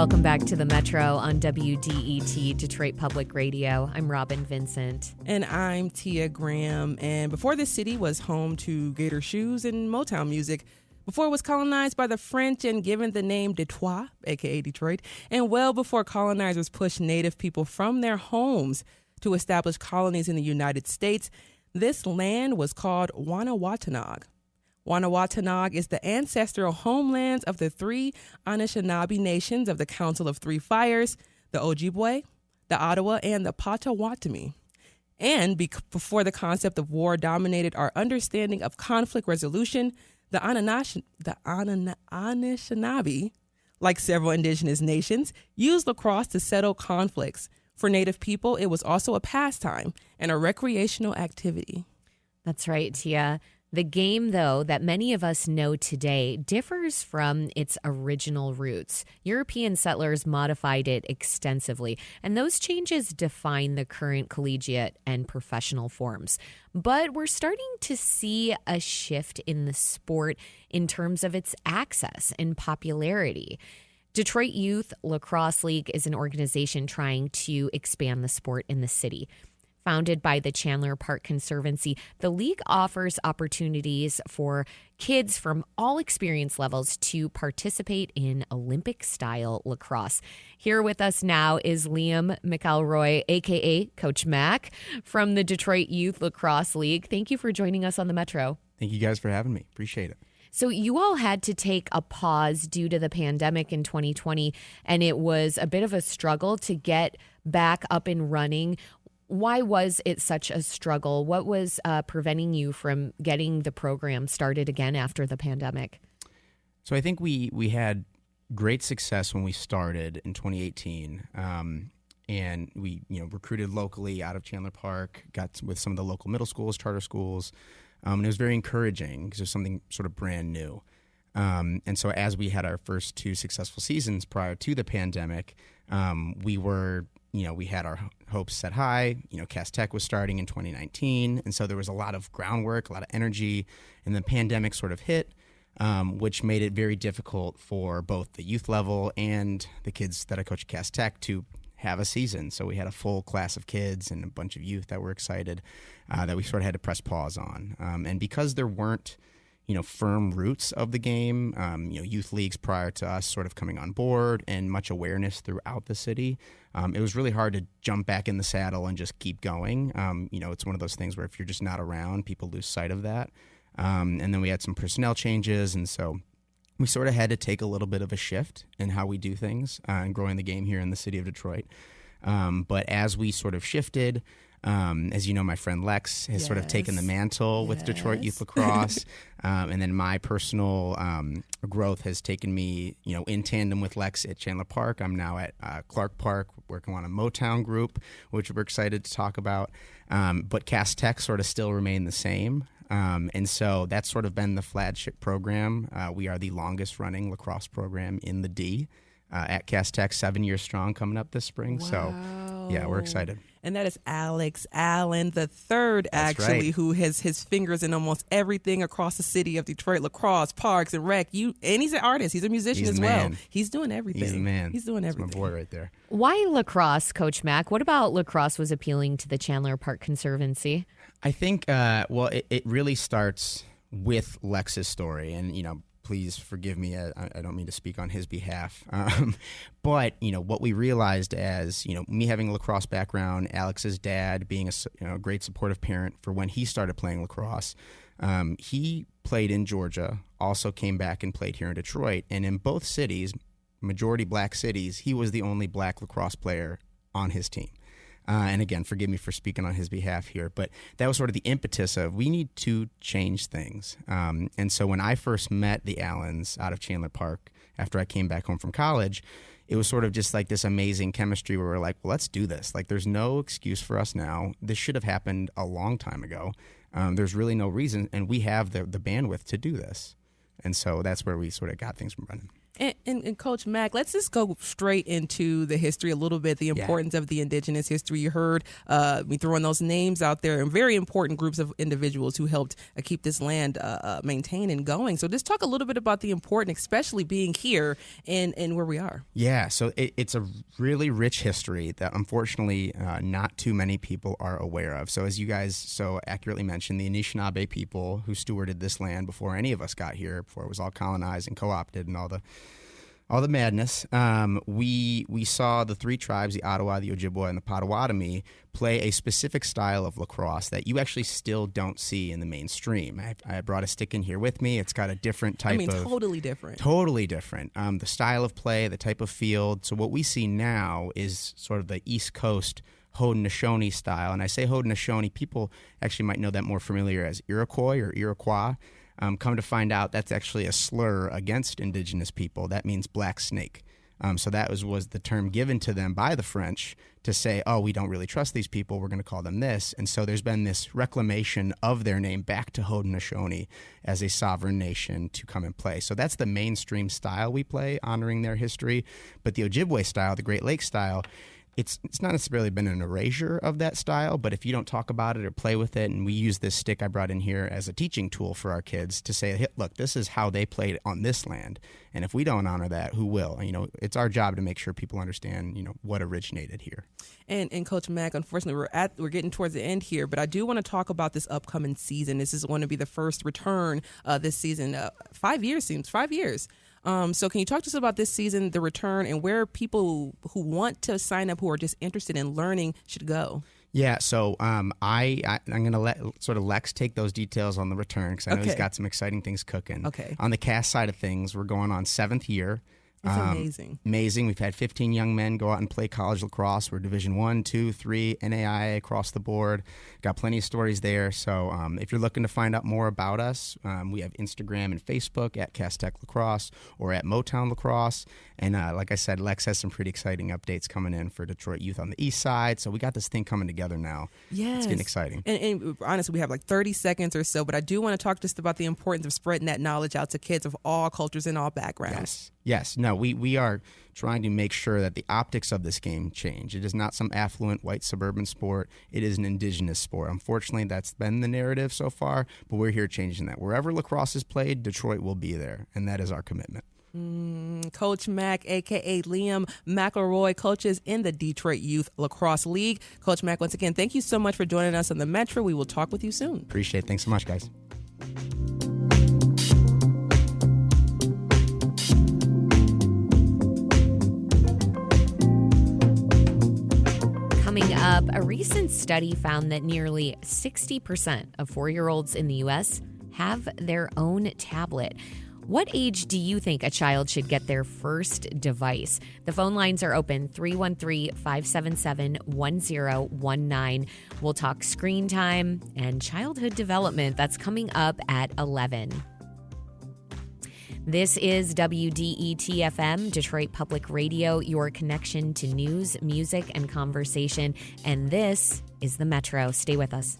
Welcome back to the Metro on WDET, Detroit Public Radio. I'm Robin Vincent. And I'm Tia Graham. And before this city was home to Gator shoes and Motown music, before it was colonized by the French and given the name Detroit, a.k.a. Detroit, and well before colonizers pushed Native people from their homes to establish colonies in the United States, this land was called Wahnawatonog. Wahnawatonog is the ancestral homelands of the three Anishinaabe nations of the Council of Three Fires, the Ojibwe, the Ottawa, and the Potawatomi. And before the concept of war dominated our understanding of conflict resolution, the Anishinaabe, like several indigenous nations, used lacrosse to settle conflicts. For Native people, it was also a pastime and a recreational activity. That's right, Tia. The game, though, that many of us know today differs from its original roots. European settlers modified it extensively, and those changes define the current collegiate and professional forms. But we're starting to see a shift in the sport in terms of its access and popularity. Detroit Youth Lacrosse League is an organization trying to expand the sport in the city. Founded by the Chandler Park Conservancy, the league offers opportunities for kids from all experience levels to participate in Olympic-style lacrosse. Here with us now is Liam McElroy, a.k.a. Coach Mac, from the Detroit Youth Lacrosse League. Thank you for joining us on the Metro. Thank you guys for having me. Appreciate it. So you all had to take a pause due to the pandemic in 2020, and it was a bit of a struggle to get back up and running. Why was it such a struggle? What was preventing you from getting the program started again after the pandemic? So I think we had great success when we started in 2018, and we recruited locally out of Chandler Park, got with some of the local middle schools, charter schools, and it was very encouraging because it was something sort of brand new. And so as we had our first two successful seasons prior to the pandemic, we had our hopes set high. Cass Tech was starting in 2019, and so there was a lot of groundwork, a lot of energy, and the pandemic sort of hit, which made it very difficult for both the youth level and the kids that I coach at Cass Tech to have a season. So we had a full class of kids and a bunch of youth that were excited that we sort of had to press pause on. And because there weren't firm roots of the game, youth leagues prior to us sort of coming on board and much awareness throughout the city, it was really hard to jump back in the saddle and just keep going. It's one of those things where if you're just not around, people lose sight of that. And then we had some personnel changes, and so we sort of had to take a little bit of a shift in how we do things and growing the game here in the city of Detroit. But as we sort of shifted, as you know, my friend Lex has sort of taken the mantle with Detroit Youth Lacrosse. And then my personal growth has taken me, in tandem with Lex at Chandler Park. I'm now at Clark Park working on a Motown group, which we're excited to talk about. But Cass Tech sort of still remain the same. And so that's sort of been the flagship program. We are the longest running lacrosse program in the D at Cass Tech, 7 years strong coming up this spring. Wow. So, yeah, we're excited. And that is Alex Allen, the third, That's actually, right. who has his fingers in almost everything across the city of Detroit, lacrosse, parks, and rec. And he's an artist. He's a musician He's as the well. man. He's doing everything. He's the man. He's doing That's everything. my boy right there. Why lacrosse, Coach Mac? What about lacrosse was appealing to the Chandler Park Conservancy? I think, it really starts with Lex's story. And, please forgive me. I don't mean to speak on his behalf. But, what we realized as, me having a lacrosse background, Alex's dad being a great supportive parent for when he started playing lacrosse, he played in Georgia, also came back and played here in Detroit. And in both cities, majority black cities, he was the only black lacrosse player on his team. And again, forgive me for speaking on his behalf here, but that was sort of the impetus of we need to change things. And so when I first met the Allens out of Chandler Park after I came back home from college, it was sort of just like this amazing chemistry where we're like, well, let's do this. Like, there's no excuse for us now. This should have happened a long time ago. There's really no reason, and we have the bandwidth to do this. And so that's where we sort of got things from running. And Coach Mack, let's just go straight into the history a little bit, the importance of the indigenous history. You heard me throwing those names out there, and very important groups of individuals who helped keep this land maintained and going. So just talk a little bit about the importance, especially being here and where we are. Yeah, so it's a really rich history that unfortunately not too many people are aware of. So as you guys so accurately mentioned, the Anishinaabe people who stewarded this land before any of us got here, before it was all colonized and co-opted and all the madness, we saw the three tribes, the Ottawa, the Ojibwa, and the Potawatomi, play a specific style of lacrosse that you actually still don't see in the mainstream. I brought a stick in here with me. It's got a different type of... totally different. Totally different. The style of play, the type of field. So what we see now is sort of the East Coast Haudenosaunee style. And I say Haudenosaunee, people actually might know that more familiar as Iroquois or Iroquois. Come to find out, that's actually a slur against indigenous people. That means black snake. So that was the term given to them by the French to say, oh, we don't really trust these people, we're going to call them this. And so there's been this reclamation of their name back to Haudenosaunee as a sovereign nation to come and play. So that's the mainstream style we play, honoring their history. But the Ojibwe style, the Great Lakes style, it's not necessarily been an erasure of that style, but if you don't talk about it or play with it, and we use this stick I brought in here as a teaching tool for our kids to say, hey, look, this is how they played on this land. And if we don't honor that, who will? It's our job to make sure people understand, what originated here. And Coach Mack, unfortunately, we're getting towards the end here, but I do want to talk about this upcoming season. This is going to be the first return this season. 5 years. So can you talk to us about this season, the return, and where people who want to sign up, who are just interested in learning, should go? Yeah, so I'm going to let sort of Lex take those details on the return because I know he's got some exciting things cooking. Okay. On the cast side of things, we're going on 7th year. It's amazing. Amazing. We've had 15 young men go out and play college lacrosse. We're Division 1, 2, 3, NAIA across the board. Got plenty of stories there. So if you're looking to find out more about us, we have Instagram and Facebook at Cast Tech Lacrosse or at Motown Lacrosse. And like I said, Lex has some pretty exciting updates coming in for Detroit youth on the east side. So we got this thing coming together now. Yes. It's getting exciting. And honestly, we have like 30 seconds or so, but I do want to talk just about the importance of spreading that knowledge out to kids of all cultures and all backgrounds. Yes. No, we are trying to make sure that the optics of this game change. It is not some affluent white suburban sport. It is an indigenous sport. Unfortunately, that's been the narrative so far, but we're here changing that. Wherever lacrosse is played, Detroit will be there, and that is our commitment. Coach Mack, a.k.a. Liam McElroy, coaches in the Detroit Youth Lacrosse League. Coach Mack, once again, thank you so much for joining us on the Metro. We will talk with you soon. Appreciate it. Thanks so much, guys. Coming up, a recent study found that nearly 60% of 4-year-olds in the U.S. have their own tablet. What age do you think a child should get their first device? The phone lines are open, 313-577-1019. We'll talk screen time and childhood development. That's coming up at 11. This is WDET-FM, Detroit Public Radio, your connection to news, music, and conversation. And this is the Metro. Stay with us.